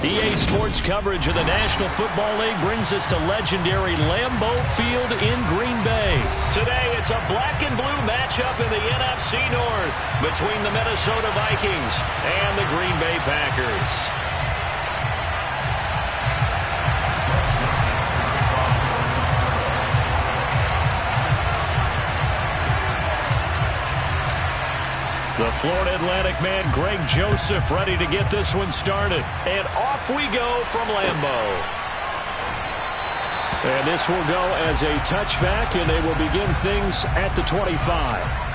EA Sports coverage of the National Football League brings us to legendary Lambeau Field in Green Bay. Today, it's a black and blue matchup in the NFC North between the Minnesota Vikings and the Green Bay Packers. The Florida Atlantic man, Greg Joseph, ready to get this one started. And off we go from Lambeau. And this will go as a touchback, and they will begin things at the 25.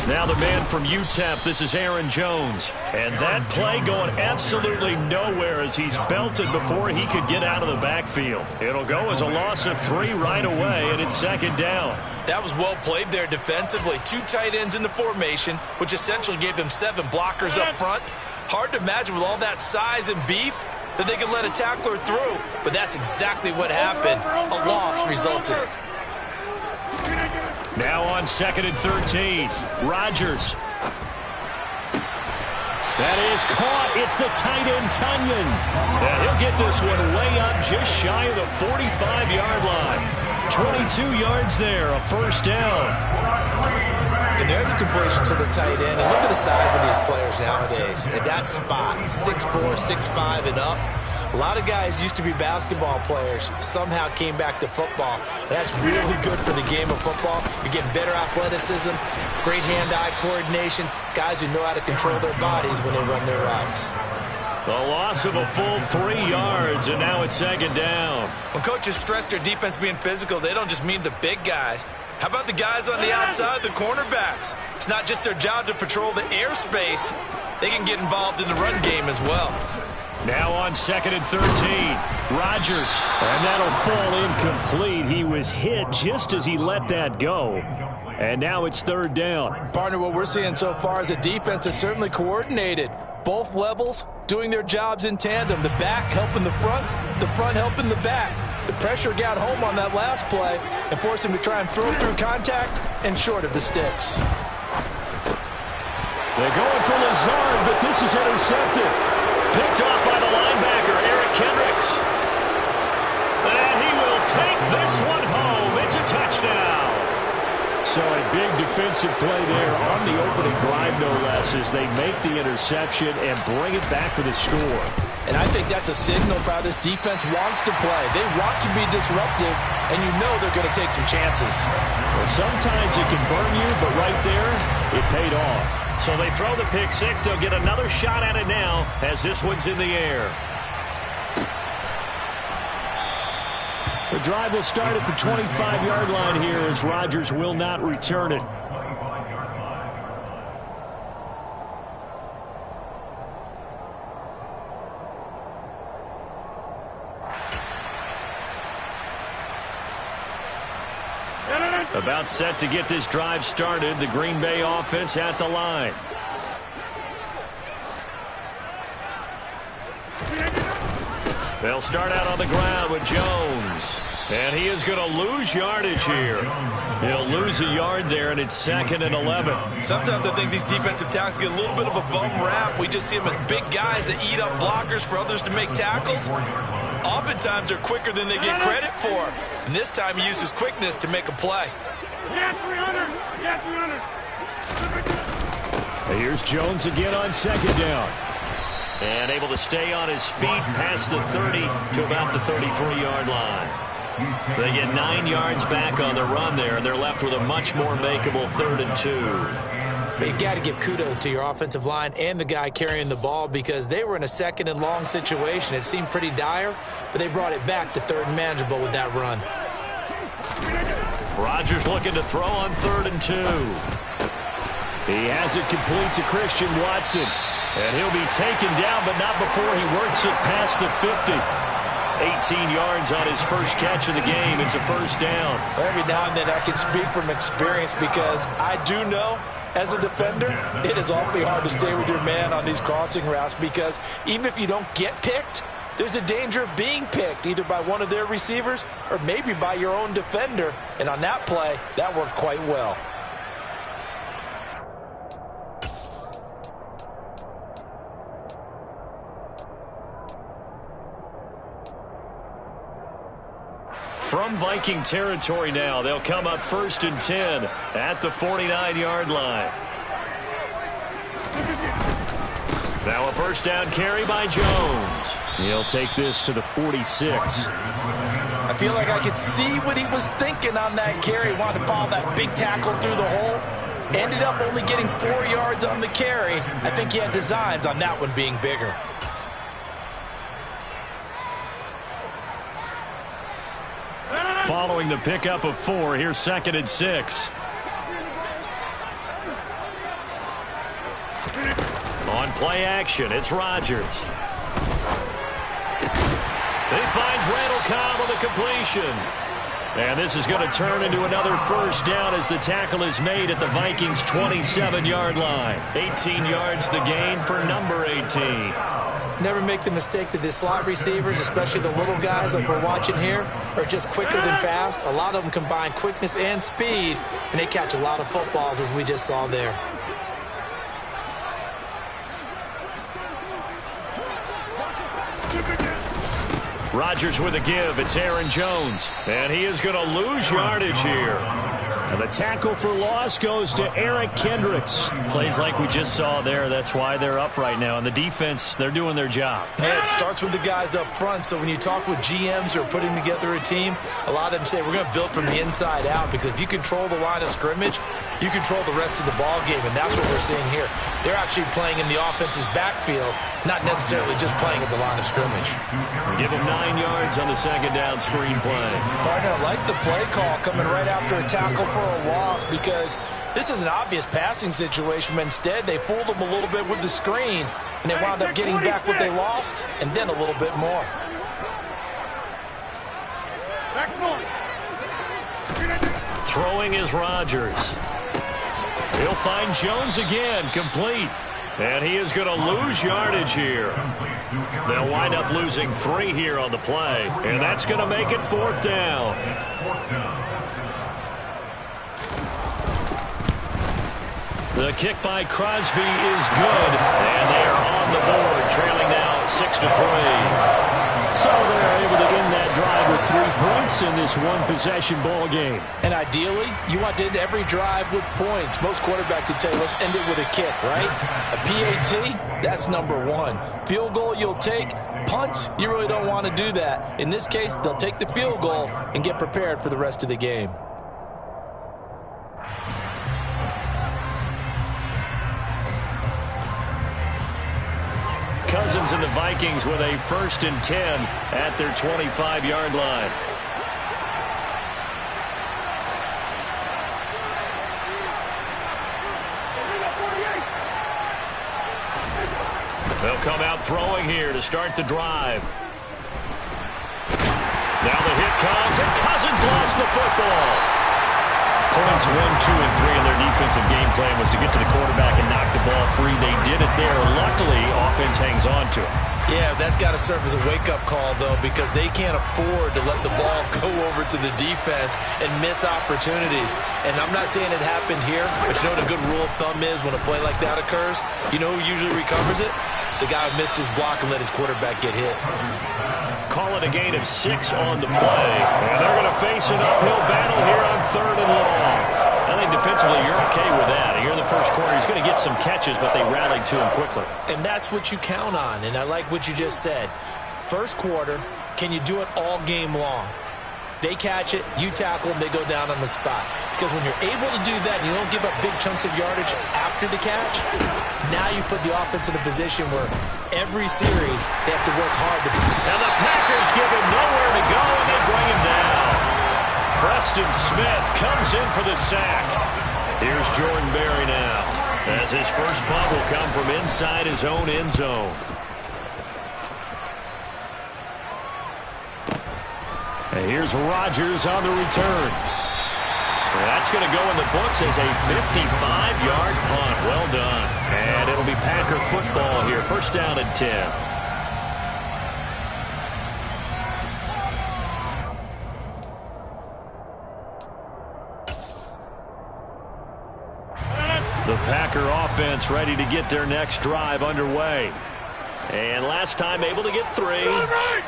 Now the man from UTEP, this is Aaron Jones. And that play going absolutely nowhere as he's belted before he could get out of the backfield. It'll go as a loss of 3 right away, and it's second down. That was well played there defensively. 2 tight ends in the formation, which essentially gave them 7 blockers up front. Hard to imagine with all that size and beef that they could let a tackler through. But that's exactly what happened. A loss resulted. Now on 2nd and 13, Rodgers. That is caught. It's the tight end, Tunyon. And he'll get this one way up just shy of the 45-yard line. 22 yards there, a first down. And there's a completion to the tight end. And look at the size of these players nowadays. At that spot, 6'4", 6'5", and up. A lot of guys used to be basketball players, somehow came back to football. That's really good for the game of football. You're getting better athleticism, great hand-eye coordination, guys who know how to control their bodies when they run their routes. The loss of a full 3 yards, and now it's second down. When coaches stress their defense being physical, they don't just mean the big guys. How about the guys on the outside, the cornerbacks? It's not just their job to patrol the airspace. They can get involved in the run game as well. Now on 2nd and 13, Rodgers. And that'll fall incomplete. He was hit just as he let that go. And now it's 3rd down. Partner, what we're seeing so far is a defense that's certainly coordinated. Both levels doing their jobs in tandem. The back helping the front helping the back. The pressure got home on that last play and forced him to try and throw through contact and short of the sticks. They're going for Lazard, but this is intercepted. Picked off by the linebacker, Eric Kendricks. And he will take this one home. It's a touchdown. So a big defensive play there on the opening drive, no less, as they make the interception and bring it back for the score. And I think that's a signal for how this defense wants to play. They want to be disruptive, and you know they're going to take some chances. Well, sometimes it can burn you, but right there, it paid off. So they throw the pick six. They'll get another shot at it now as this one's in the air. The drive will start at the 25-yard line here as Rodgers will not return it. About set to get this drive started. The Green Bay offense at the line. They'll start out on the ground with Jones. And he is going to lose yardage here. He'll lose a yard there, and it's 2nd and 11. Sometimes I think these defensive tackles get a little bit of a bum rap. We just see them as big guys that eat up blockers for others to make tackles. Oftentimes they're quicker than they get credit for. And this time he uses quickness to make a play. Yeah, 300. Yeah, 300. Here's Jones again on 2nd down. And able to stay on his feet past the 30 to about the 33-yard line. They get 9 yards back on the run there, and they're left with a much more makeable 3rd and 2. You've got to give kudos to your offensive line and the guy carrying the ball because they were in a 2nd and long situation. It seemed pretty dire, but they brought it back to 3rd and manageable with that run. Rodgers looking to throw on 3rd and 2. He has it complete to Christian Watson. And he'll be taken down, but not before he works it past the 50. 18 yards on his first catch of the game. It's a first down. Every now and then I can speak from experience because I do know as a defender it is awfully hard to stay with your man on these crossing routes because even if you don't get picked, there's a danger of being picked either by one of their receivers or maybe by your own defender. And on that play, that worked quite well. From Viking territory now, they'll come up 1st and 10 at the 49-yard line. Now a first down carry by Jones. He'll take this to the 46. I feel like I could see what he was thinking on that carry. Wanted to follow that big tackle through the hole. Ended up only getting 4 yards on the carry. I think he had designs on that one being bigger. Following the pickup of 4, here's 2nd and 6. On play action, it's Rodgers. He finds Randall Cobb with a completion. And this is going to turn into another first down as the tackle is made at the Vikings' 27-yard line. 18 yards the gain for number 18. Never make the mistake that the slot receivers, especially the little guys like we're watching here, are just quicker than fast. A lot of them combine quickness and speed, and they catch a lot of footballs as we just saw there. Rodgers with a give. It's Aaron Jones. And he is going to lose yardage here. And the tackle for loss goes to Eric Kendricks. Plays like we just saw there. That's why they're up right now. And the defense, they're doing their job. Yeah, it starts with the guys up front. So when you talk with GMs who are putting together a team, a lot of them say we're going to build from the inside out. Because if you control the line of scrimmage, you control the rest of the ball game. And that's what we're seeing here. They're actually playing in the offense's backfield, not necessarily just playing at the line of scrimmage. Give him 9 yards on the second down screen play. Partner, I like the play call coming right after a tackle for a loss because this is an obvious passing situation, but instead they fooled them a little bit with the screen, and they wound up getting back what they lost and then a little bit more. Throwing is Rodgers. He'll find Jones again, complete. And he is going to lose yardage here. They'll wind up losing 3 here on the play, and that's going to make it 4th down. The kick by Crosby is good, and they are on the board, trailing now 6-3. So they're able to end that drive with 3 points in this one-possession ball game. And ideally, you want to end every drive with points. Most quarterbacks would tell you, let's end it with a kick, right? A PAT, that's number 1. Field goal you'll take. Punts, you really don't want to do that. In this case, they'll take the field goal and get prepared for the rest of the game. Cousins and the Vikings with a 1st and 10 at their 25-yard line. They'll come out throwing here to start the drive. Now the hit comes, and Cousins lost the football. Points 1, 2, and 3 in their defensive game plan was to get to the quarterback and knock the ball free. They did it there. Luckily, offense hangs on to it. Yeah, that's got to serve as a wake-up call, though, because they can't afford to let the ball go over to the defense and miss opportunities. And I'm not saying it happened here, but you know what a good rule of thumb is when a play like that occurs? You know who usually recovers it? The guy who missed his block and let his quarterback get hit. Call it a gain of 6 on the play. And they're going to face an uphill battle here on 3rd and long. I think defensively you're okay with that. Here in the first quarter, he's going to get some catches, but they rallied to him quickly. And that's what you count on, and I like what you just said. First quarter, can you do it all game long? They catch it, you tackle them, they go down on the spot. Because when you're able to do that and you don't give up big chunks of yardage after the catch, now you put the offense in a position where every series they have to work hard to... And the Packers give him nowhere to go, and they bring him down. Preston Smith comes in for the sack. Here's Jordan Berry now. As his first punt will come from inside his own end zone. And here's Rodgers on the return. That's going to go in the books as a 55-yard punt. Well done. And it'll be Packer football here. First down and 10. The Packer offense ready to get their next drive underway. And last time able to get 3.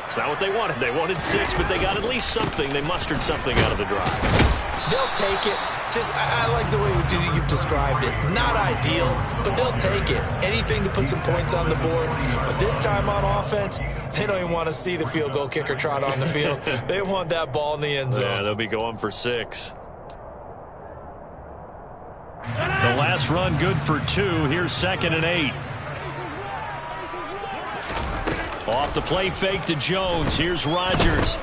It's not what they wanted. They wanted 6, but they got at least something. They mustered something out of the drive. They'll take it. I like the way you've described it. Not ideal, but they'll take it. Anything to put some points on the board. But this time on offense, they don't even want to see the field goal kicker trot on the field. They want that ball in the end zone. Yeah, they'll be going for 6. The last run good for 2. Here's 2nd and 8. Off the play fake to Jones. Here's Rodgers.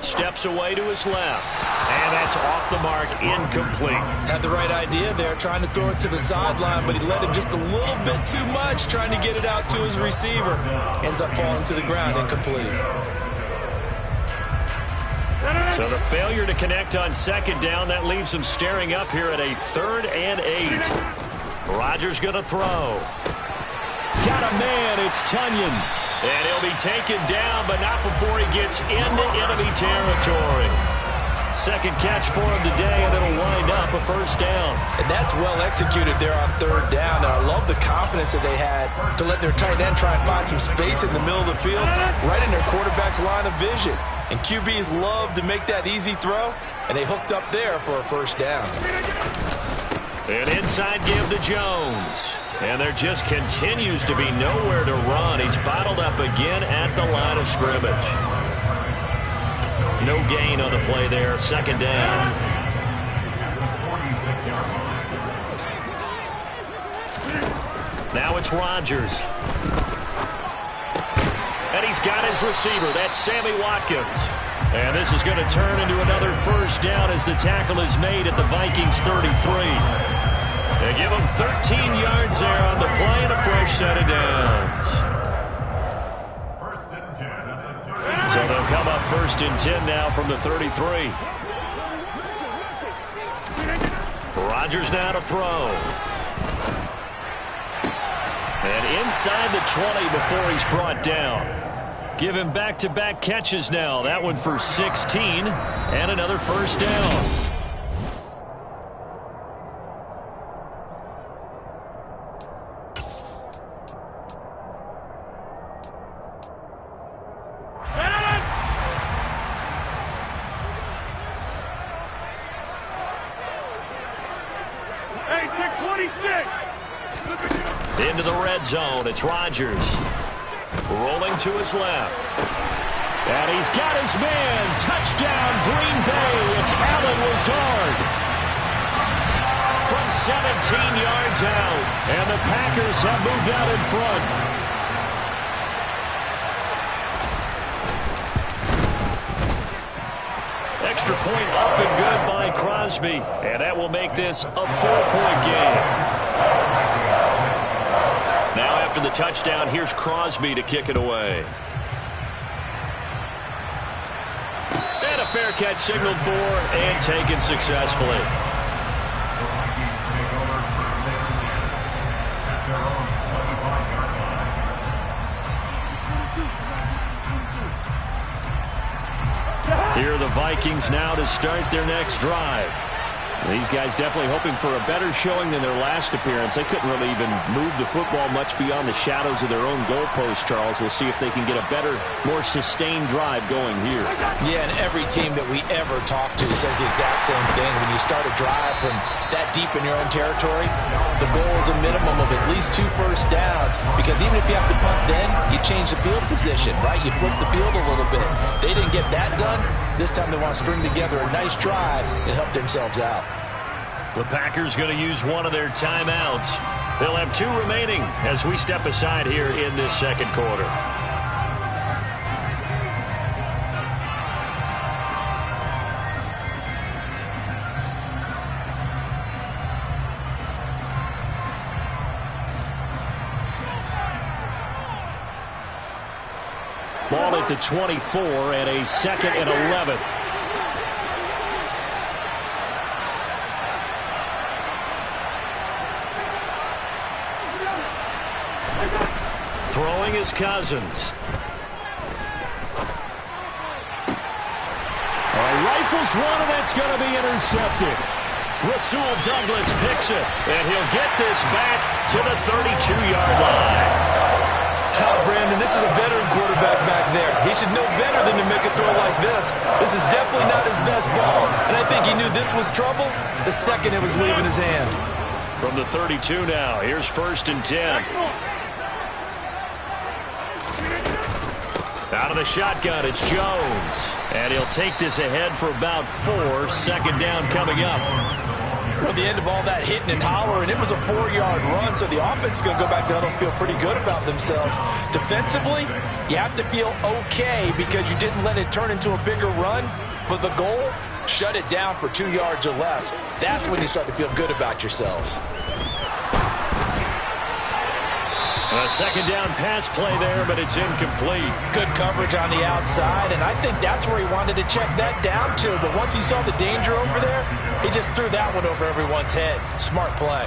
Steps away to his left. And that's off the mark, incomplete. Had the right idea there, trying to throw it to the sideline, but he led him just a little bit too much, trying to get it out to his receiver. Ends up falling to the ground, incomplete. So the failure to connect on 2nd down, that leaves him staring up here at a 3rd and 8. Rodgers going to throw. Got a man, it's Tunyon. And he'll be taken down, but not before he gets into enemy territory. Second catch for him today, and it'll wind up a first down. And that's well executed there on 3rd down. Now, I love the confidence that they had to let their tight end try and find some space in the middle of the field, right in their quarterback's line of vision. And QBs love to make that easy throw, and they hooked up there for a first down. An inside give to Jones. And there just continues to be nowhere to run. He's bottled up again at the line of scrimmage. No gain on the play there. 2nd down. Now it's Rodgers. And he's got his receiver. That's Sammy Watkins. And this is going to turn into another first down as the tackle is made at the Vikings 33. They give him 13 yards there on the play and a fresh set of downs. So they'll come up 1st and 10 now from the 33. Rodgers now to throw. And inside the 20 before he's brought down. Give him back-to-back catches now. That one for 16 and another first down. Into the red zone. It's Rodgers. Rolling to his left. And he's got his man. Touchdown, Green Bay. It's Allen Lazard. From 17 yards out. And the Packers have moved out in front. Extra point up and good by Crosby. And that will make this a 4-point game. Now after the touchdown, here's Crosby to kick it away. And a fair catch signaled for and taken successfully. Here are the Vikings now to start their next drive. These guys definitely hoping for a better showing than their last appearance. They couldn't really even move the football much beyond the shadows of their own goalpost, Charles. We'll see if they can get a better, more sustained drive going here. Yeah, and every team that we ever talk to says the exact same thing. When you start a drive from that deep in your own territory, the goal is a minimum of at least 2 first downs, because even if you have to punt then, you change the field position, right? You flip the field a little bit. They didn't get that done. This time they want to string together a nice drive and help themselves out. The Packers going to use one of their timeouts. They'll have 2 remaining as we step aside here in this second quarter. Ball at the 24 and a 2nd and 11. Throwing is Cousins. Rifles one, and that's going to be intercepted. Rasul Douglas picks it, and he'll get this back to the 32-yard line. Brandon, this is a veteran quarterback back there. He should know better than to make a throw like this. This is definitely not his best ball, and I think he knew this was trouble the second it was leaving his hand. From the 32 now, here's 1st and 10. Out of the shotgun, it's Jones. And he'll take this ahead for about 4. 2nd down coming up. At the end of all that hitting and hollering, it was a 4-yard run, so the offense is going to go back there and feel pretty good about themselves. Defensively, you have to feel okay because you didn't let it turn into a bigger run, but the goal, shut it down for 2 yards or less. That's when you start to feel good about yourselves. A 2nd down pass play there, but it's incomplete. Good coverage on the outside, and I think that's where he wanted to check that down to. But once he saw the danger over there, he just threw that one over everyone's head. Smart play.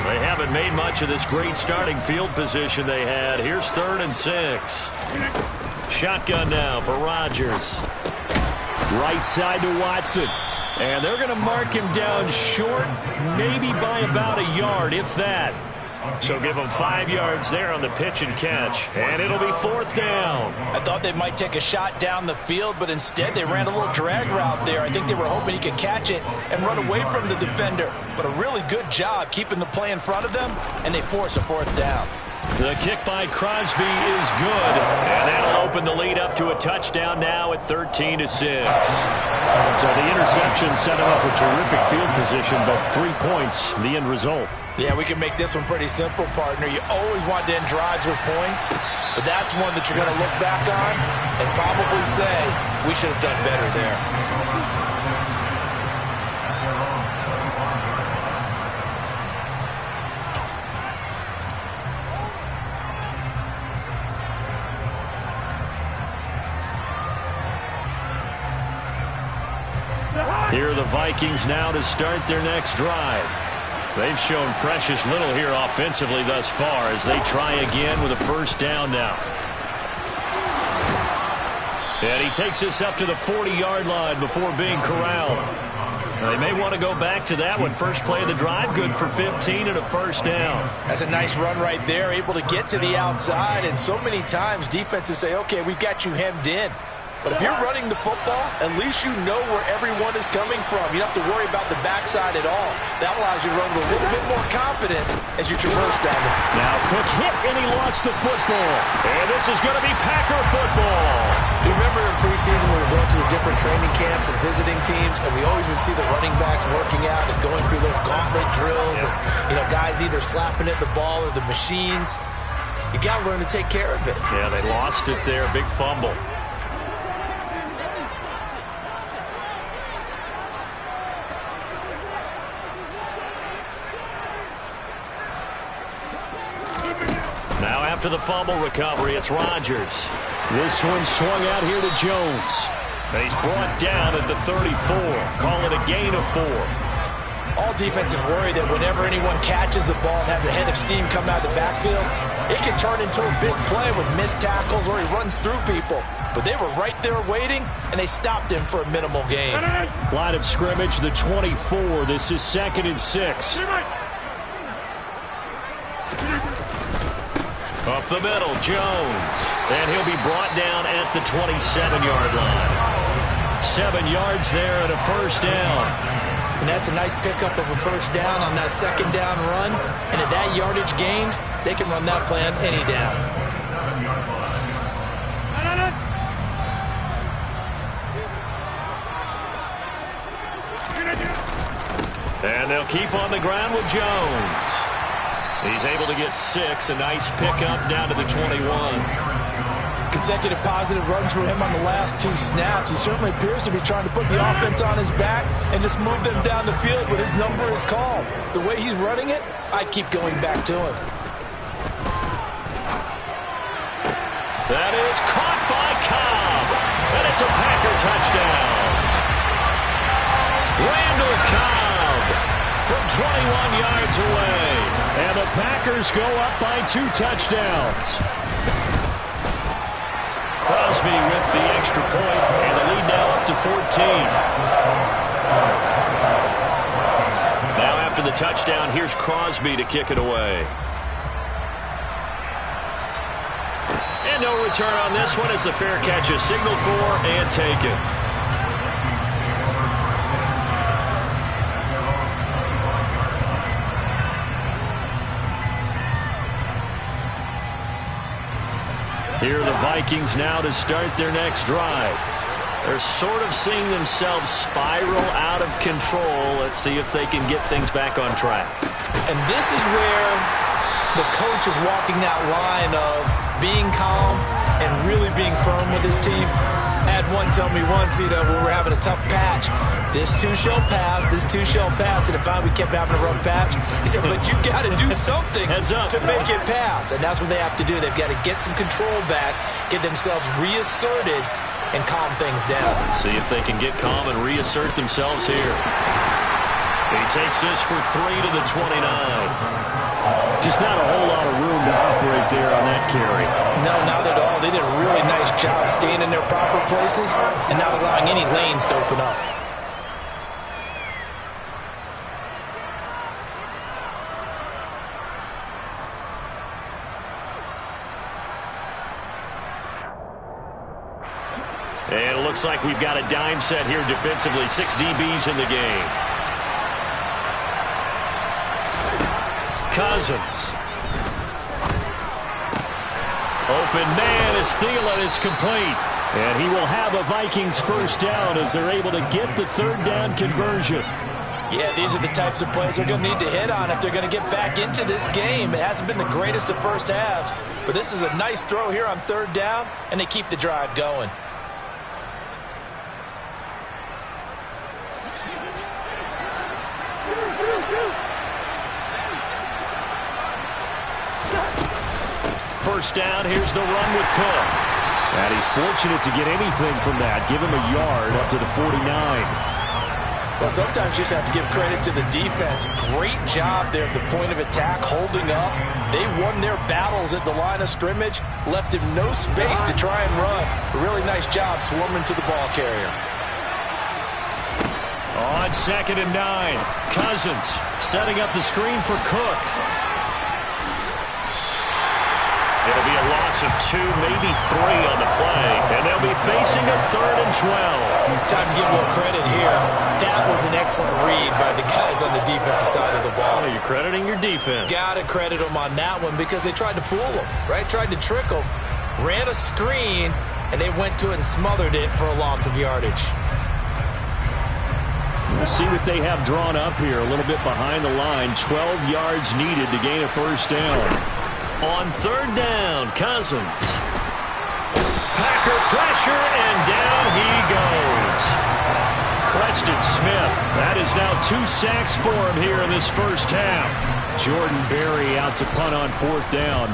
They haven't made much of this great starting field position they had. Here's 3rd and 6. Shotgun now for Rodgers. Right side to Watson. And they're going to mark him down short, maybe by about a yard, if that. So give him 5 yards there on the pitch and catch. And it'll be 4th down. I thought they might take a shot down the field, but instead they ran a little drag route there. I think they were hoping he could catch it and run away from the defender. But a really good job keeping the play in front of them, and they force a 4th down. The kick by Crosby is good, and that'll open the lead up to a touchdown now at 13-6. So the interception set him up with terrific field position, but 3 points, the end result. Yeah, we can make this one pretty simple, partner. You always want to end drives with points, but that's one that you're going to look back on and probably say, we should have done better there. Here are the Vikings now to start their next drive. They've shown precious little here offensively thus far as they try again with a 1st down now. And he takes us up to the 40-yard line before being corralled. Now, they may want to go back to that one. First play of the drive, good for 15 and a 1st down. That's a nice run right there, able to get to the outside. And so many times defenses say, okay, we've got you hemmed in. But if you're running the football, at least you know where everyone is coming from. You don't have to worry about the backside at all. That allows you to run with a little bit more confidence as you traverse down the field. Now Cook hit, and he launched the football. And this is going to be Packer football. You remember in preseason we were going to the different training camps and visiting teams, and we always would see the running backs working out and going through those gauntlet drills, and guys either slapping at the ball or the machines. You got to learn to take care of it. Yeah, they lost it there. Big fumble. Now after the fumble recovery, it's Rodgers. This one swung out here to Jones. And he's brought down at the 34. Call it a gain of 4. All defenses worry that whenever anyone catches the ball and has a head of steam come out of the backfield, it can turn into a big play with missed tackles or he runs through people. But they were right there waiting, and they stopped him for a minimal gain. Line of scrimmage, the 24. This is 2nd and 6. Up the middle, Jones. And he'll be brought down at the 27-yard line. 7 yards there and a 1st down. And that's a nice pickup of a 1st down on that 2nd down run. And at that yardage gained, they can run that play on any down. And they'll keep on the ground with Jones. He's able to get 6. A nice pickup down to the 21. Consecutive positive runs for him on the last 2 snaps. He certainly appears to be trying to put the offense on his back and just move them down the field when his number is called. The way he's running it, I keep going back to him. That is caught by Cobb. And it's a Packer touchdown. Randall Cobb from 21 yards away. And the Packers go up by 2 touchdowns. Crosby with the extra point, and the lead now up to 14. Now after the touchdown, here's Crosby to kick it away. And no return on this one as the fair catch is signaled for and taken. Here are the Vikings now to start their next drive. They're sort of seeing themselves spiral out of control. Let's see if they can get things back on track. And this is where the coach is walking that line of being calm and really being firm with his team. I had one tell me once, when we're having a tough patch, this too shall pass, this too shall pass. And if we kept having a rough patch, he said, but you got to do something to make it pass. And that's what they have to do. They've got to get some control back, get themselves reasserted, and calm things down. See if they can get calm and reassert themselves here. He takes this for 3 to the 29. Just not a whole lot of room to operate there on that carry. No, not at all. They did a really nice job staying in their proper places and not allowing any lanes to open up. And it looks like we've got a dime set here defensively. 6 DBs in the game. Cousins. Open man as Thielen is complete. And he will have a Vikings first down as they're able to get the third down conversion. Yeah, these are the types of plays they're going to need to hit on if they're going to get back into this game. It hasn't been the greatest of first halves, but this is a nice throw here on third down, and they keep the drive going. First down, here's the run with Cook. And he's fortunate to get anything from that. Give him a yard up to the 49. Well, sometimes you just have to give credit to the defense. Great job there at the point of attack, holding up. They won their battles at the line of scrimmage, left him no space to try and run. A really nice job swarming to the ball carrier. On 2nd and 9, Cousins setting up the screen for Cook. It'll be a loss of 2, maybe 3 on the play, and they'll be facing a 3rd and 12. Time to give a little credit here. That was an excellent read by the guys on the defensive side of the ball. Oh, you're crediting your defense. Got to credit them on that one because they tried to fool them, right? Tried to trick them, ran a screen, and they went to it and smothered it for a loss of yardage. We'll see what they have drawn up here. A little bit behind the line. 12 yards needed to gain a first down. On 3rd down, Cousins. Packer pressure, and down he goes. Preston Smith. That is now 2 sacks for him here in this first half. Jordan Berry out to punt on 4th down.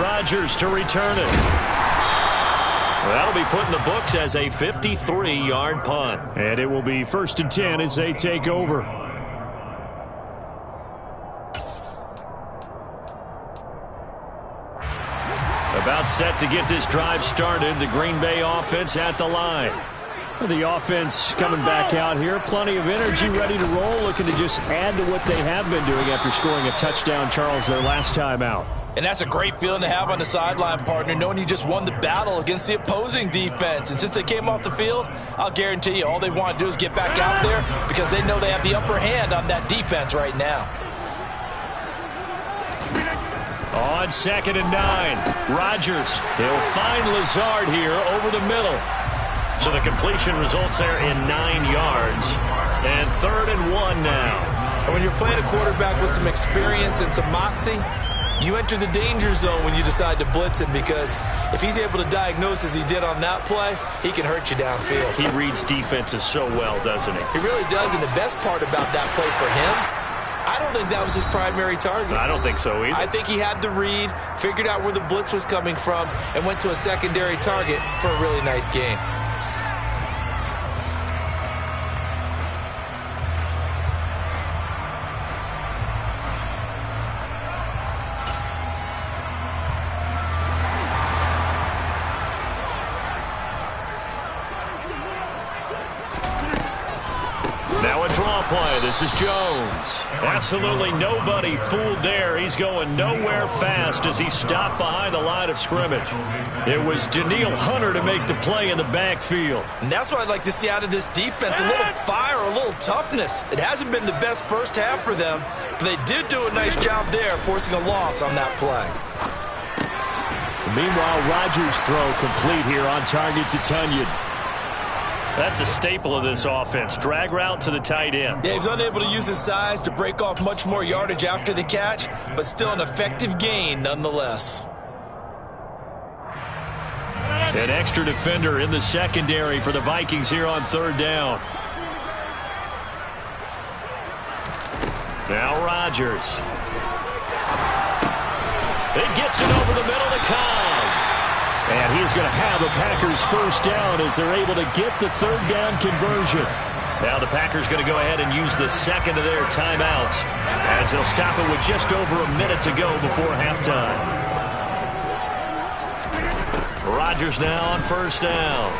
Rodgers to return it. That'll be put in the books as a 53-yard punt. And it will be 1st and 10 as they take over. About set to get this drive started. The Green Bay offense at the line. The offense coming back out here. Plenty of energy, ready to roll. Looking to just add to what they have been doing after scoring a touchdown, Charles, their last time out. And that's a great feeling to have on the sideline, partner, knowing you just won the battle against the opposing defense. And since they came off the field, I'll guarantee you all they want to do is get back out there because they know they have the upper hand on that defense right now. On 2nd and 9, Rodgers. He'll find Lazard here over the middle. So the completion results there in 9 yards. And 3rd and 1 now. And when you're playing a quarterback with some experience and some moxie, you enter the danger zone when you decide to blitz him because if he's able to diagnose as he did on that play, he can hurt you downfield. He reads defenses so well, doesn't he? He really does, and the best part about that play for him I don't think that was his primary target. I don't think so either. I think he had the read, figured out where the blitz was coming from, and went to a secondary target for a really nice game. Now a draw play. This is Jones. Absolutely nobody fooled there. He's going nowhere fast as he stopped behind the line of scrimmage. It was Danielle Hunter to make the play in the backfield. And that's what I'd like to see out of this defense, a little fire, a little toughness. It hasn't been the best first half for them, but they did do a nice job there, forcing a loss on that play. Meanwhile, Rodgers' throw complete here on target to Tunyon. That's a staple of this offense. Drag route to the tight end. Yeah, he's unable to use his size to break off much more yardage after the catch, but still an effective gain nonetheless. An extra defender in the secondary for the Vikings here on third down. Now Rodgers. It gets it over the middle to Cobb. And he's going to have a Packers first down as they're able to get the third down conversion. Now the Packers going to go ahead and use the second of their timeouts as they'll stop it with just over a minute to go before halftime. Rodgers now on first down.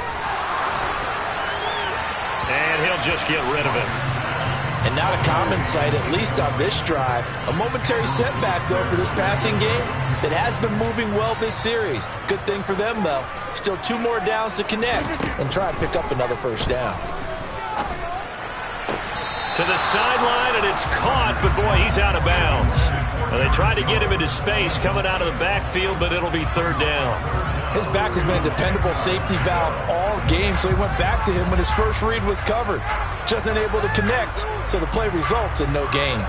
And he'll just get rid of it. And not a common sight, at least on this drive. A momentary setback, though, for this passing game that has been moving well this series. Good thing for them, though. Still 2 more downs to connect and try and pick up another first down. To the sideline, and it's caught, but boy, he's out of bounds. Well, they tried to get him into space coming out of the backfield, but it'll be third down. His back has been a dependable safety valve all game, so he went back to him when his first read was covered. Just unable to connect, so the play results in no gain.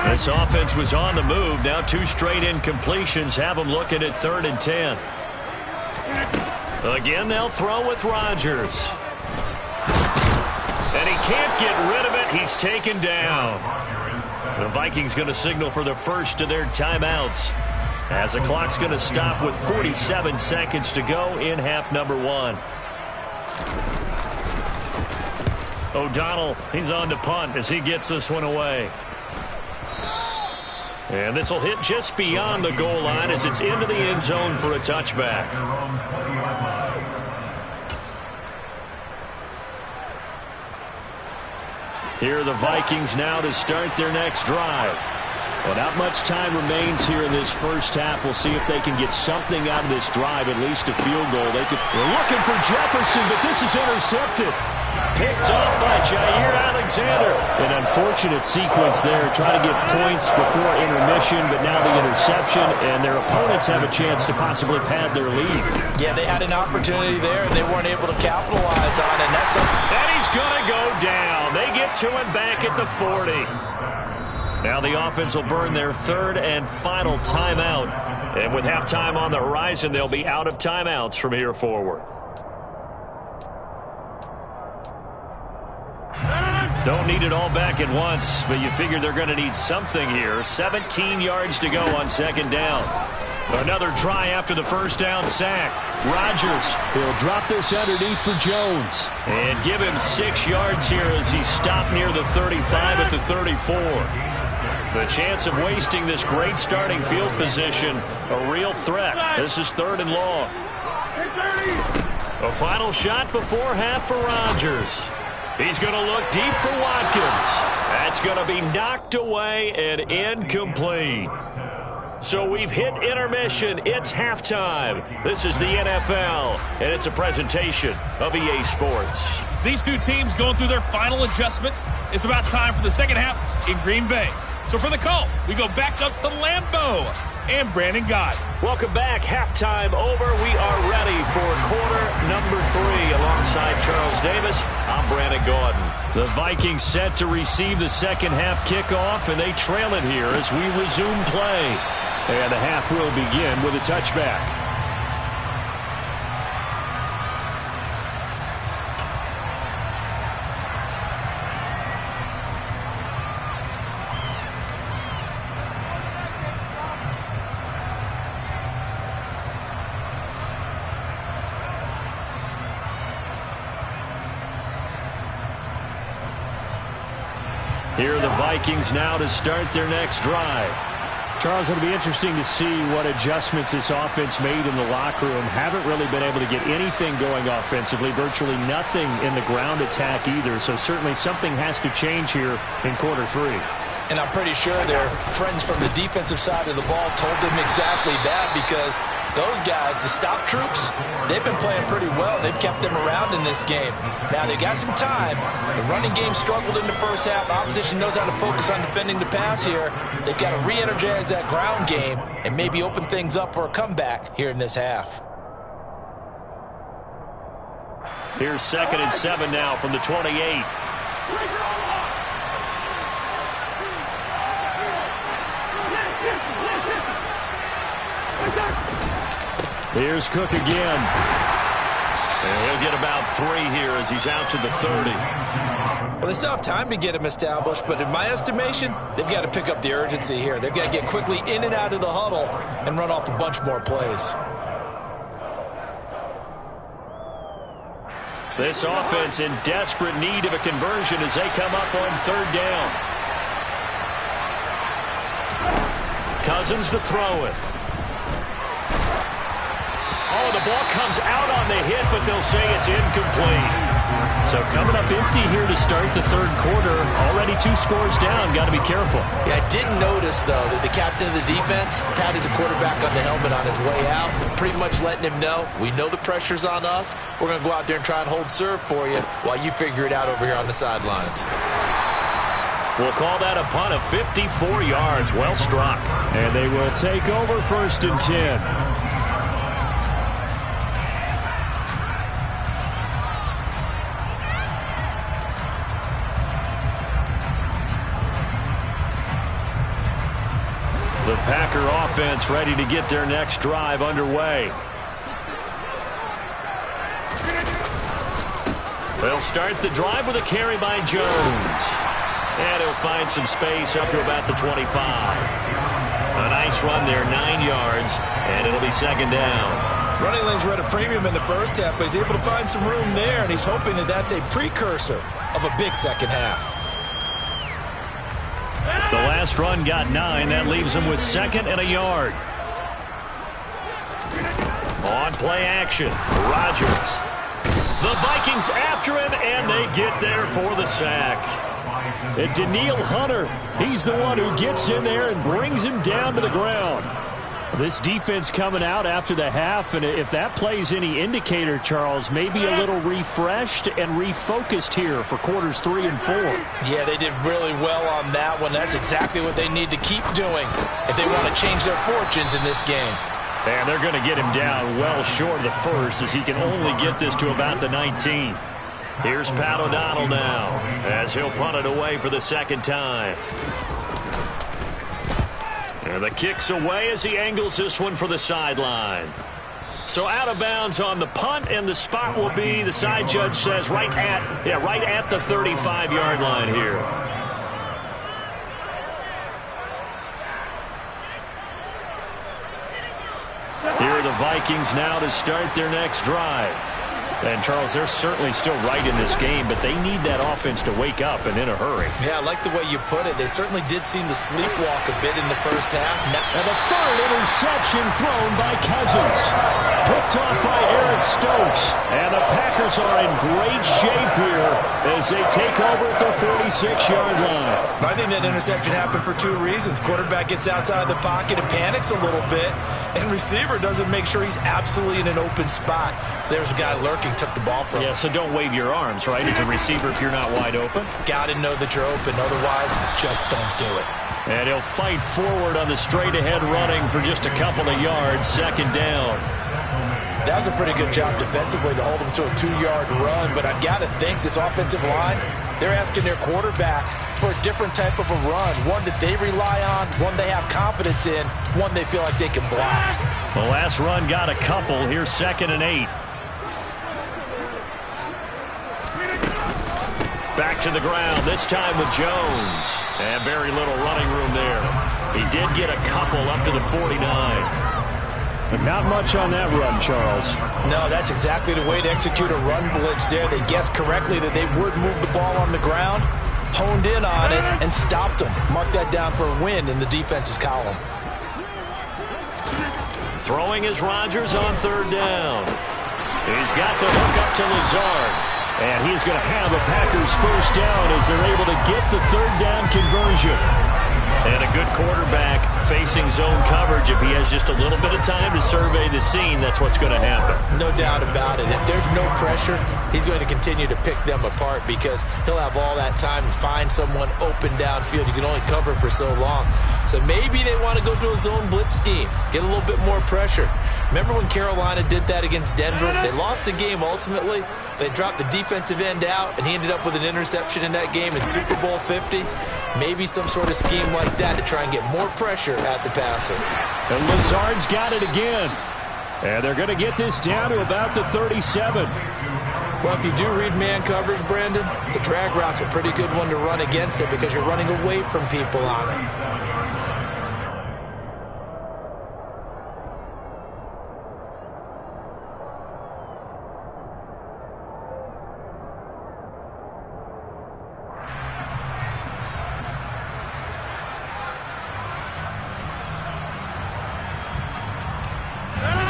This offense was on the move. Now 2 straight incompletions have them looking at 3rd and 10. Again, they'll throw with Rodgers. And he can't get rid of it. He's taken down. The Vikings going to signal for the first of their timeouts as the clock's going to stop with 47 seconds to go in half number 1. O'Donnell, he's on to punt as he gets this one away. And this will hit just beyond the goal line as it's into the end zone for a touchback. Here are the Vikings now to start their next drive. Well, not much time remains here in this first half. We'll see if they can get something out of this drive, at least a field goal. They're looking for Jefferson, but this is intercepted. Picked up by Jair Alexander. An unfortunate sequence there, trying to get points before intermission, but now the interception, and their opponents have a chance to possibly pad their lead. Yeah, they had an opportunity there, and they weren't able to capitalize on it. And he's going to go down. They get to him back at the 40. Now the offense will burn their 3rd and final timeout. And with halftime on the horizon, they'll be out of timeouts from here forward. Don't need it all back at once, but you figure they're going to need something here. 17 yards to go on 2nd down. Another try after the first down sack. Rodgers. He'll drop this underneath for Jones. And give him 6 yards here as he stopped near the 35 at the 34. The chance of wasting this great starting field position, a real threat. This is 3rd and long. A final shot before half for Rodgers. He's going to look deep for Watkins. That's going to be knocked away and incomplete. So we've hit intermission. It's halftime. This is the NFL, and it's a presentation of EA Sports. These 2 teams going through their final adjustments. It's about time for the second half in Green Bay. So for the call, we go back up to Lambeau and Brandon Gaudin. Welcome back. Halftime over. We are ready for quarter number 3 alongside Charles Davis. I'm Brandon Gaudin. The Vikings set to receive the second half kickoff, and they trail it here as we resume play. And the half will begin with a touchback. Here are the Vikings now to start their next drive. Charles, it'll be interesting to see what adjustments this offense made in the locker room. Haven't really been able to get anything going offensively, virtually nothing in the ground attack either. So certainly something has to change here in quarter 3. And I'm pretty sure their friends from the defensive side of the ball told them exactly that, because those guys, the stop troops, they've been playing pretty well. They've kept them around in this game. Now, they got some time. The running game struggled in the first half. Opposition knows how to focus on defending the pass here. They've got to re-energize that ground game and maybe open things up for a comeback here in this half. Here's 2nd and 7 now from the 28. Here's Cook again. And he'll get about 3 here as he's out to the 30. Well, they still have time to get him established, but in my estimation, they've got to pick up the urgency here. They've got to get quickly in and out of the huddle and run off a bunch more plays. This offense in desperate need of a conversion as they come up on 3rd down. Cousins to throw it. Oh, the ball comes out on the hit, but they'll say it's incomplete. So coming up empty here to start the 3rd quarter. Already 2 scores down. Got to be careful. Yeah, I did notice, though, that the captain of the defense patted the quarterback on the helmet on his way out, pretty much letting him know, we know the pressure's on us. We're going to go out there and try and hold serve for you while you figure it out over here on the sidelines. We'll call that a punt of 54 yards. Well struck. And they will take over 1st and 10. The Packer offense ready to get their next drive underway. They'll start the drive with a carry by Jones. And he'll find some space up to about the 25. A nice run there, 9 yards, and it'll be 2nd down. Running lanes were at a premium in the first half, but he's able to find some room there, and he's hoping that that's a precursor of a big second half. The last run got 9. That leaves him with 2nd and a yard. On play action, Rodgers. The Vikings after him, and they get there for the sack. And Danielle Hunter, he's the one who gets in there and brings him down to the ground. This defense coming out after the half, and if that plays any indicator, Charles, maybe a little refreshed and refocused here for quarters 3 and 4. Yeah, they did really well on that one. That's exactly what they need to keep doing if they want to change their fortunes in this game. And they're going to get him down well short of the 1st as he can only get this to about the 19. Here's Pat O'Donnell now as he'll punt it away for the 2nd time. And the kick's away as he angles this one for the sideline. So out of bounds on the punt, and the spot will be, the side judge says, right at the 35-yard line here. Here are the Vikings now to start their next drive. And, Charles, they're certainly still right in this game, but they need that offense to wake up and in a hurry. Yeah, I like the way you put it. They certainly did seem to sleepwalk a bit in the first half. And the 3rd interception thrown by Cousins. Picked off by Eric Stokes. And the Packers are in great shape here as they take over at the 46-yard line. I think that interception happened for 2 reasons. Quarterback gets outside of the pocket and panics a little bit, and receiver doesn't make sure he's absolutely in an open spot. So there's a guy lurking, took the ball from him. Yeah, so don't wave your arms, right, as a receiver if you're not wide open. Got to know that you're open. Otherwise, just don't do it. And he'll fight forward on the straight-ahead running for just a couple of yards, 2nd down. That was a pretty good job defensively to hold him to a 2-yard run, but I've got to think this offensive line, they're asking their quarterback for a different type of a run, one that they rely on, one they have confidence in, one they feel like they can block. The last run got a couple. Here's 2nd and 8. Back to the ground, this time with Jones. And very little running room there. He did get a couple up to the 49. But not much on that run, Charles. No, that's exactly the way to execute a run blitz there. They guessed correctly that they would move the ball on the ground. honed in on it and stopped them. Mark that down for a win in the defense's column. Throwing is Rodgers on third down. He's got to hook up to Lazard. And he's going to have a Packers first down as they're able to get the third down conversion. And a good quarterback facing zone coverage. If he has just a little bit of time to survey the scene, that's what's going to happen. No doubt about it. If there's no pressure, he's going to continue to pick them apart because he'll have all that time to find someone open downfield. You can only cover for so long. So maybe they want to go to a zone blitz scheme, get a little bit more pressure. Remember when Carolina did that against Denver? They lost the game ultimately. They dropped the defensive end out, and he ended up with an interception in that game in Super Bowl 50. Maybe some sort of scheme like that to try and get more pressure at the passer. And Lazard's got it again. And they're going to get this down to about the 37. Well, if you do read man coverage, Brandon, the drag route's a pretty good one to run against it because you're running away from people on it.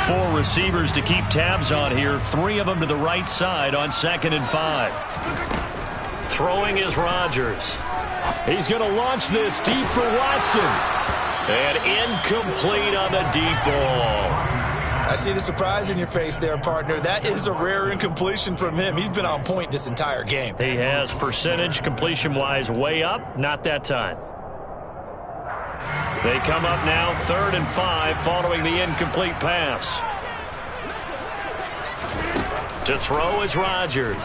Four receivers to keep tabs on here. 3 of them to the right side on 2nd and 5. Throwing is Rodgers. He's going to launch this deep for Watson. And incomplete on the deep ball. I see the surprise in your face there, partner. That is a rare incompletion from him. He's been on point this entire game. He has percentage completion-wise way up. Not that time. They come up now 3rd and 5 following the incomplete pass. To throw is Rodgers.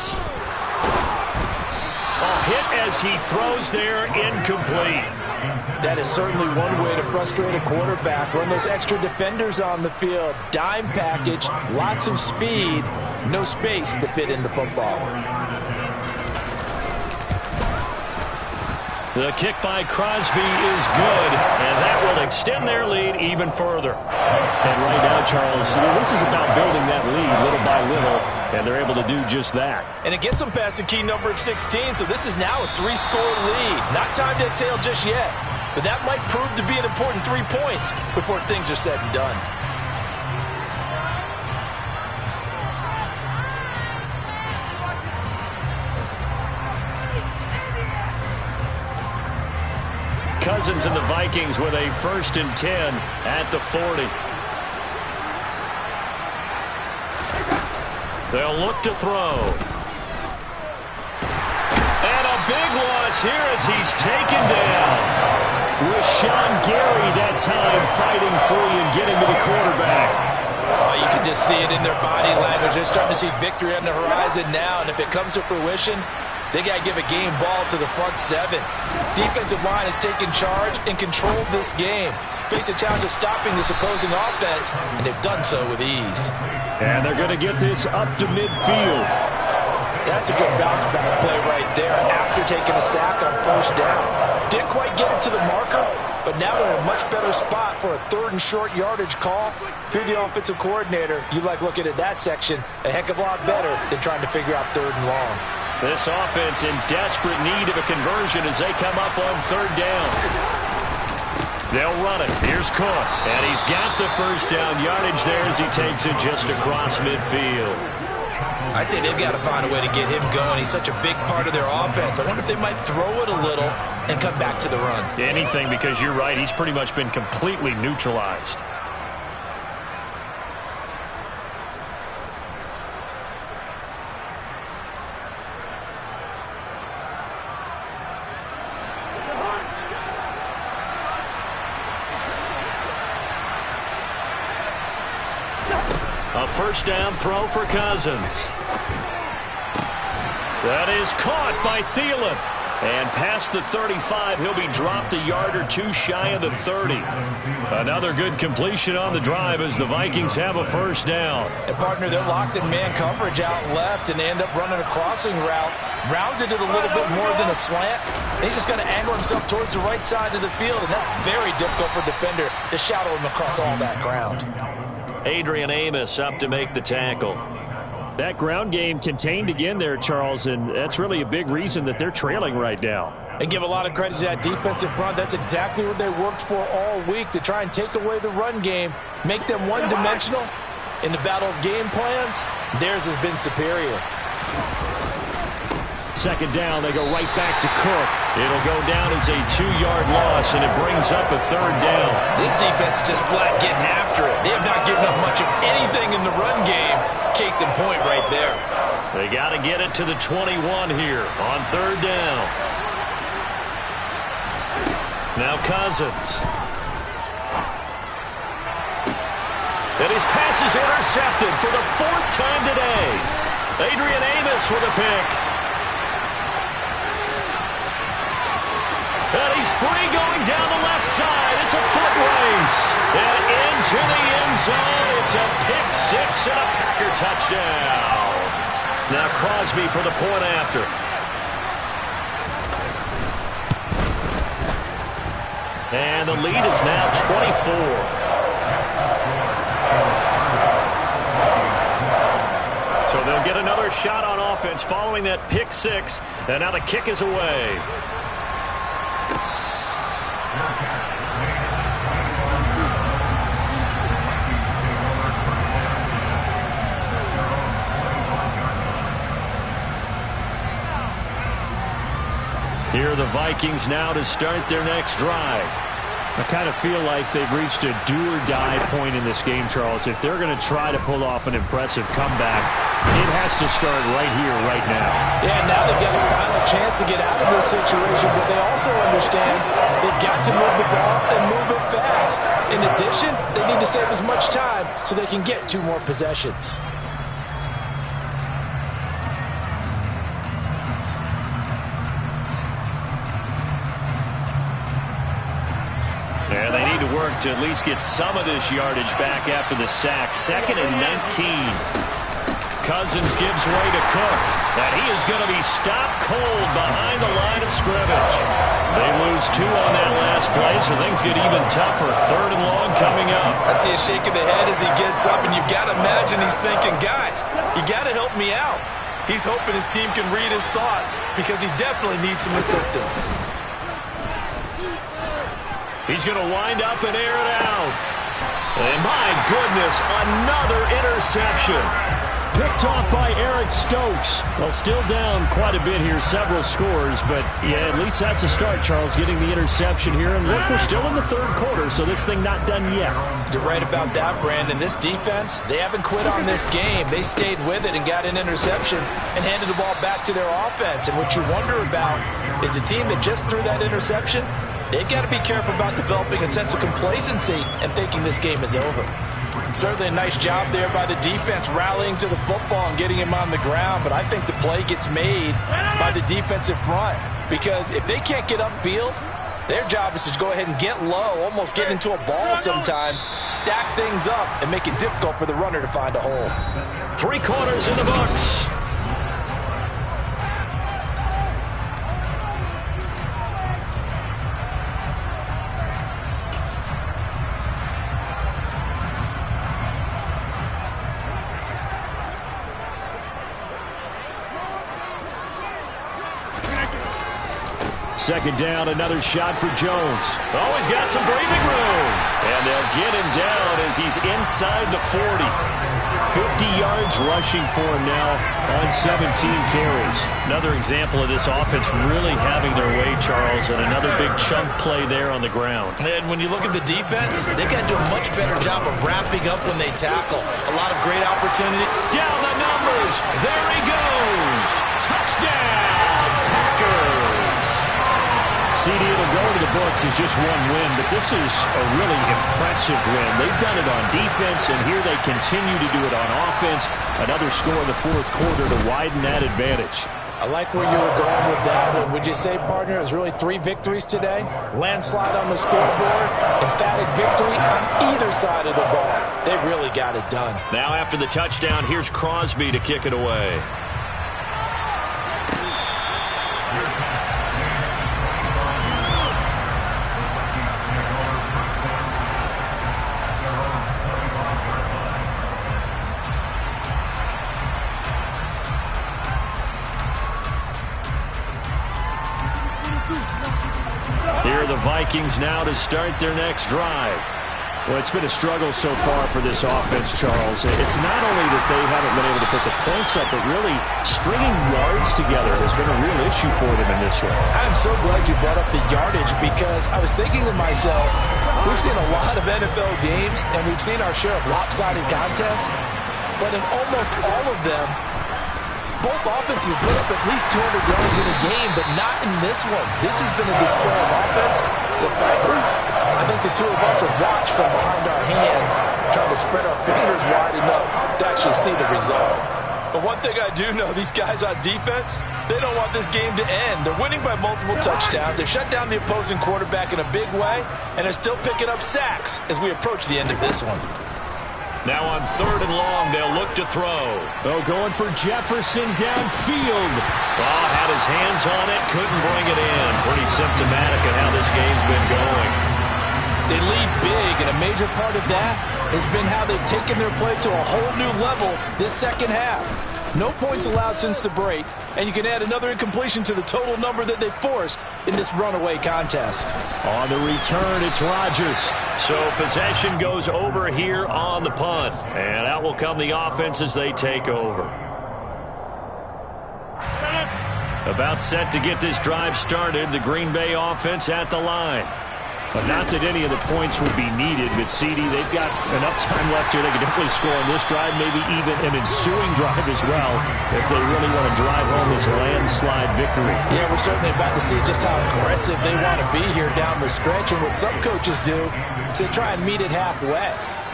A hit as he throws there, incomplete. That is certainly one way to frustrate a quarterback. Run those extra defenders on the field. Dime package, lots of speed, no space to fit in the football. The kick by Crosby is good, and that will extend their lead even further. And right now, Charles, this is about building that lead little by little, and they're able to do just that. And it gets them past the key number of 16, so this is now a 3-score lead. Not time to exhale just yet, but that might prove to be an important 3 points before things are said and done. Cousins and the Vikings with a 1st and 10 at the 40. They'll look to throw. And a big loss here as he's taken down. Rashawn Gary that time fighting free and getting to the quarterback. Oh, you can just see it in their body language. They're starting to see victory on the horizon now, and if it comes to fruition, they got to give a game ball to the front 7. Defensive line has taken charge and controlled this game. Face a challenge of stopping this opposing offense, and they've done so with ease. And they're going to get this up to midfield. That's a good bounce back play right there after taking a sack on 1st down. Didn't quite get it to the marker, but now they're in a much better spot for a 3rd and short yardage call. If you're the offensive coordinator, you like looking at that section a heck of a lot better than trying to figure out 3rd and long. This offense in desperate need of a conversion as they come up on 3rd down. They'll run it. Here's Cook. And he's got the first down yardage there as he takes it just across midfield. I'd say they've got to find a way to get him going. He's such a big part of their offense. I wonder if they might throw it a little and come back to the run. Anything, because you're right. He's pretty much been completely neutralized. A first down throw for Cousins. That is caught by Thielen. And past the 35, he'll be dropped a yard or 2 shy of the 30. Another good completion on the drive as the Vikings have a first down. And partner, they're locked in man coverage out left, and they end up running a crossing route. Rounded it a little bit more than a slant. And he's just going to angle himself towards the right side of the field, and that's very difficult for a defender to shadow him across all that ground. Adrian Amos up to make the tackle. That ground game contained again there, Charles, and that's really a big reason that they're trailing right now. And give a lot of credit to that defense in front. That's exactly what they worked for all week, to try and take away the run game, make them one-dimensional. In the battle of game plans, theirs has been superior. Second down, they go right back to Cook. It'll go down as a 2-yard loss, and it brings up a third down. This defense is just flat getting after it. They have not given up much of anything in the run game. Case in point right there. They got to get it to the 21 here on third down. Now Cousins. And his pass is intercepted for the 4th time today. Adrian Amos with a pick. And he's free going down the left side. It's a foot race. And into the end zone. It's a pick six and a Packer touchdown. Now Crosby for the point after. And the lead is now 24. So they'll get another shot on offense following that pick six. And now the kick is away. Here are the Vikings now to start their next drive. I kind of feel like they've reached a do-or-die point in this game, Charles. If they're going to try to pull off an impressive comeback, it has to start right here, right now. Yeah, now they've got a final chance to get out of this situation, but they also understand they've got to move the ball and move it fast. In addition, they need to save as much time so they can get 2 more possessions. And they need to work to at least get some of this yardage back after the sack. 2nd and 19. Cousins gives way to Cook. And he is going to be stopped cold behind the line of scrimmage. They lose 2 on that last play, so things get even tougher. 3rd and long coming up. I see a shake of the head as he gets up, and you've got to imagine he's thinking, guys, you got to help me out. He's hoping his team can read his thoughts because he definitely needs some assistance. He's going to wind up and air it out. And my goodness, another interception. Picked off by Eric Stokes. Well, still down quite a bit here, several scores, but yeah, at least that's a start, Charles, getting the interception here. And look, we're still in the 3rd quarter, so this thing not done yet. You're right about that, Brandon. This defense, they haven't quit on this game. They stayed with it and got an interception and handed the ball back to their offense. And what you wonder about is a team that just threw that interception, they've got to be careful about developing a sense of complacency and thinking this game is over. Certainly a nice job there by the defense rallying to the football and getting him on the ground, but I think the play gets made by the defensive front because if they can't get upfield, their job is to go ahead and get low, almost get into a ball sometimes, stack things up, and make it difficult for the runner to find a hole. 3 quarters in the books. Second down, another shot for Jones. Oh, he's got some breathing room. And they'll get him down as he's inside the 40. 50 yards rushing for him now on 17 carries. Another example of this offense really having their way, Charles, and another big chunk play there on the ground. And when you look at the defense, they've got to do a much better job of wrapping up when they tackle. A lot of great opportunity. Down the numbers. There he goes. Touchdown, Packers. CD, it'll go to the books as just 1 win, but this is a really impressive win. They've done it on defense, and here they continue to do it on offense. Another score in the 4th quarter to widen that advantage. I like where you were going with that one. Would you say, partner, it was really 3 victories today? Landslide on the scoreboard, emphatic victory on either side of the ball. They really got it done. Now after the touchdown, here's Crosby to kick it away. Vikings now to start their next drive. Well, it's been a struggle so far for this offense, Charles. It's not only that they haven't been able to put the points up, but really stringing yards together has been a real issue for them in this one. I'm so glad you brought up the yardage, because I was thinking to myself, we've seen a lot of NFL games, and we've seen our share of lopsided contests, but in almost all of them, both offenses put up at least 200 yards in a game, but not in this one. This has been a display of offense that, frankly, I think the two of us have watched from behind our hands, trying to spread our fingers wide enough to actually see the result. But one thing I do know, these guys on defense, they don't want this game to end. They're winning by multiple touchdowns. They've shut down the opposing quarterback in a big way, and they're still picking up sacks as we approach the end of this one. Now on 3rd and long, they'll look to throw. Oh, going for Jefferson downfield. Oh, had his hands on it, couldn't bring it in. Pretty symptomatic of how this game's been going. They lead big, and a major part of that has been how they've taken their play to a whole new level this second half. No points allowed since the break, and you can add another incompletion to the total number that they forced in this runaway contest. On the return, it's Rodgers. So possession goes over here on the punt, and out will come the offense as they take over. About set to get this drive started, the Green Bay offense at the line. But not that any of the points would be needed, but CD, they've got enough time left here. They can definitely score on this drive, maybe even an ensuing drive as well, if they really want to drive home this landslide victory. Yeah, we're certainly about to see just how aggressive they want to be here down the stretch. And what some coaches do is they try and meet it halfway,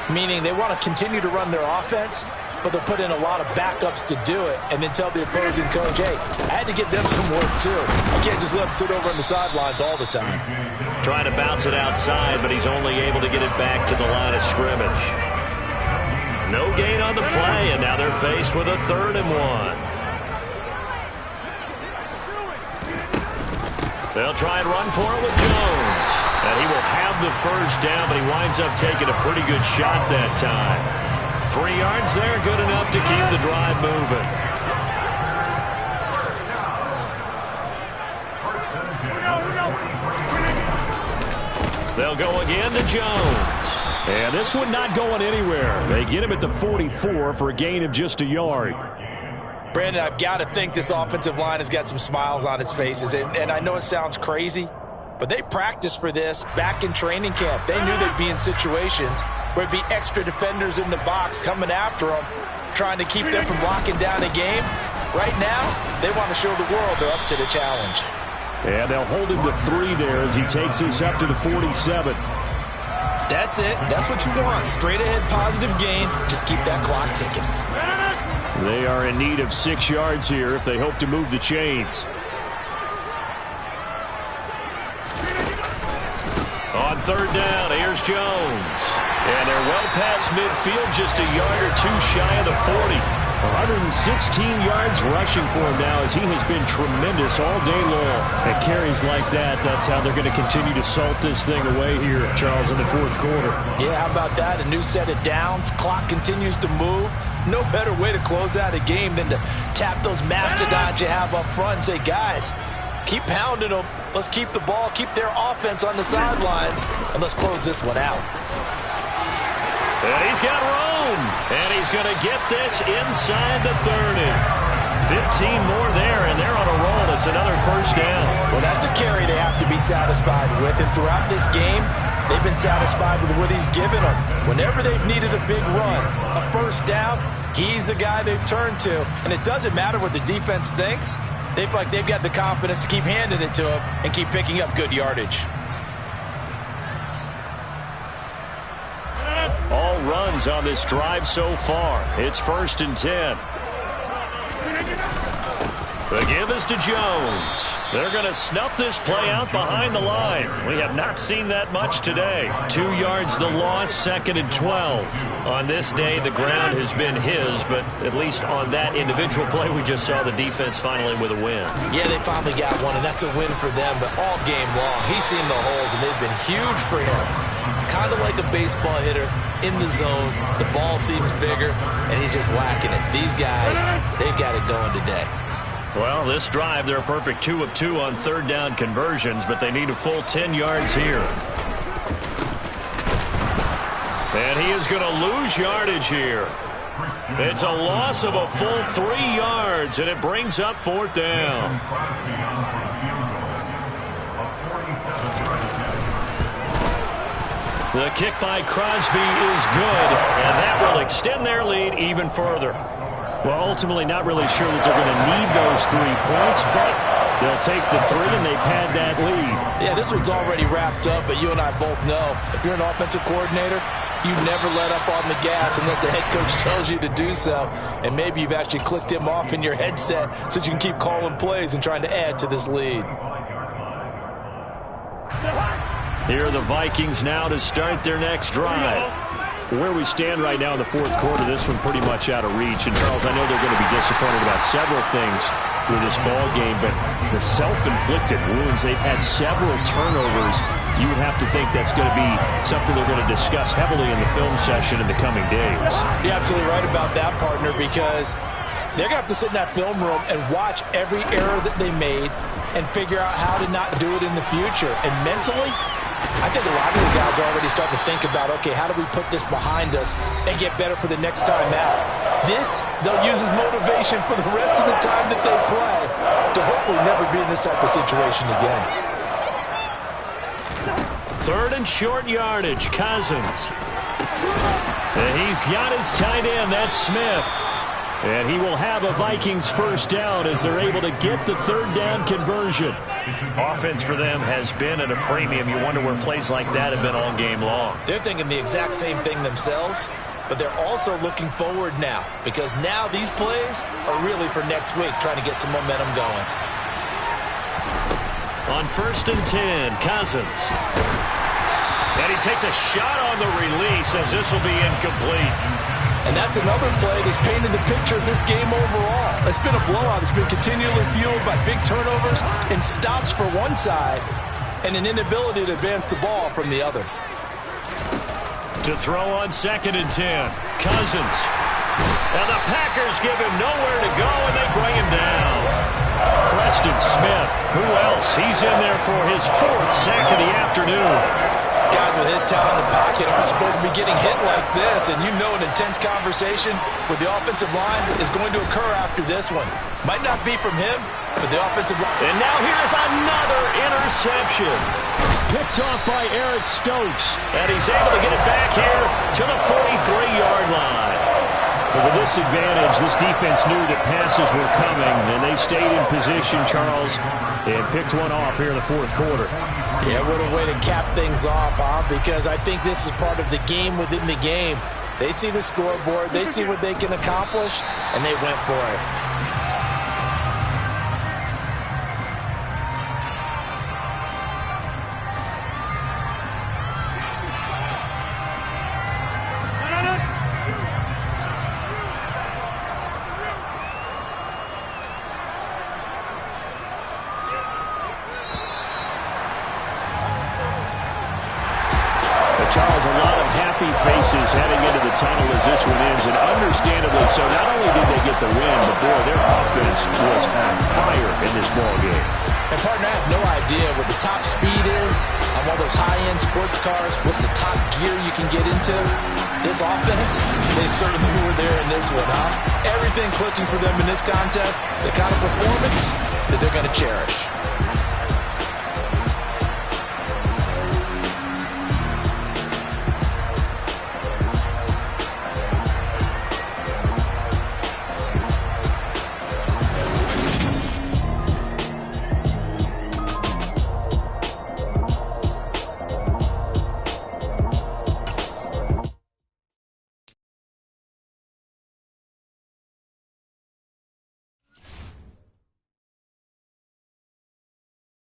meaning they want to continue to run their offense, but they'll put in a lot of backups to do it and then tell the opposing coach, hey, I had to give them some work too. I can't just let them sit over on the sidelines all the time. Trying to bounce it outside, but he's only able to get it back to the line of scrimmage. No gain on the play, and now they're faced with a 3rd and 1. They'll try and run for it with Jones. And he will have the first down, but he winds up taking a pretty good shot that time. 3 yards there, good enough to keep the drive moving. They'll go again to Jones. And this one not going anywhere. They get him at the 44 for a gain of just a yard. Brandon, I've got to think this offensive line has got some smiles on its faces. And I know it sounds crazy, but they practiced for this back in training camp. They knew they'd be in situations where it'd be extra defenders in the box coming after them, trying to keep them from locking down a game. Right now, they want to show the world they're up to the challenge. And they'll hold him to 3 there as he takes this up to the 47. That's it. That's what you want. Straight ahead positive gain. Just keep that clock ticking. They are in need of 6 yards here if they hope to move the chains. On 3rd down, here's Jones. And they're well past midfield, just a yard or 2 shy of the 40. 116 yards rushing for him now as he has been tremendous all day long. At carries like that, that's how they're going to continue to salt this thing away here, Charles, in the 4th quarter. Yeah, how about that? A new set of downs. Clock continues to move. No better way to close out a game than to tap those mastodons you have up front and say, guys, keep pounding them. Let's keep the ball, keep their offense on the sidelines, and let's close this one out. And he's got room, and he's going to get this inside the 30. 15 more there, and they're on a roll. It's another first down. Well, that's a carry they have to be satisfied with, and throughout this game, they've been satisfied with what he's given them. Whenever they've needed a big run, a first down, he's the guy they've turned to, and it doesn't matter what the defense thinks. They feel like they've got the confidence to keep handing it to him and keep picking up good yardage. All runs on this drive so far. It's 1st and 10. The give is to Jones. They're going to snuff this play out behind the line. We have not seen that much today. 2 yards the loss, 2nd and 12. On this day, the ground has been his, but at least on that individual play, we just saw the defense finally with a win. Yeah, they finally got one, and that's a win for them, but all game long, he's seen the holes, and they've been huge for him. Kind of like a baseball hitter in the zone. The ball seems bigger, and he's just whacking it. These guys, they've got it going today. Well, this drive, they're a perfect 2 of 2 on third down conversions, but they need a full 10 yards here. And he is going to lose yardage here. It's a loss of a full 3 yards, and it brings up fourth down. The kick by Crosby is good, and that will extend their lead even further. Well, ultimately not really sure that they're going to need those 3 points, but they'll take the 3 and they pad that lead. Yeah, this one's already wrapped up, but you and I both know if you're an offensive coordinator, you never let up on the gas unless the head coach tells you to do so. And maybe you've actually clicked him off in your headset so you can keep calling plays and trying to add to this lead. Here are the Vikings now to start their next drive. Where we stand right now in the fourth quarter, this one pretty much out of reach. And, Charles, I know they're going to be disappointed about several things with this ball game, but the self-inflicted wounds, they've had several turnovers. You would have to think that's going to be something they're going to discuss heavily in the film session in the coming days. You're absolutely right about that, partner, because they're going to have to sit in that film room and watch every error that they made and figure out how to not do it in the future. And mentally, I think a lot of the guys are already starting to think about, okay, how do we put this behind us and get better for the next time out? This, they'll use as motivation for the rest of the time that they play to hopefully never be in this type of situation again. Third and short yardage, Cousins. And he's got his tight end, that's Smith. And he will have a Vikings first down as they're able to get the third down conversion. Offense for them has been at a premium. You wonder where plays like that have been all game long. They're thinking the exact same thing themselves, but they're also looking forward now because now these plays are really for next week, trying to get some momentum going. On 1st and 10, Cousins. And he takes a shot on the release as this will be incomplete. And that's another play that's painted the picture of this game overall. It's been a blowout. It's been continually fueled by big turnovers and stops for one side and an inability to advance the ball from the other. To throw on 2nd and 10, Cousins. And the Packers give him nowhere to go, and they bring him down. Preston Smith, who else? He's in there for his 4th sack of the afternoon. Guys with his talent in the pocket aren't supposed to be getting hit like this, and you know an intense conversation with the offensive line is going to occur after this one. Might not be from him, but the offensive line. And now here's another interception. Picked off by Eric Stokes, and he's able to get it back here to the 43-yard line. But with this advantage, this defense knew that passes were coming, and they stayed in position, Charles, and picked one off here in the fourth quarter. Yeah, what a way to cap things off, huh? Because I think this is part of the game within the game. They see the scoreboard, they see what they can accomplish, and they went for it. Charles, a lot of happy faces heading into the tunnel as this one ends, and understandably so. Not only did they get the win, but boy, their offense was on fire in this ball game. And partner, I have no idea what the top speed is on one of those high-end sports cars. What's the top gear you can get into? This offense, they certainly were there in this one, huh? Everything clicking for them in this contest, the kind of performance that they're going to cherish.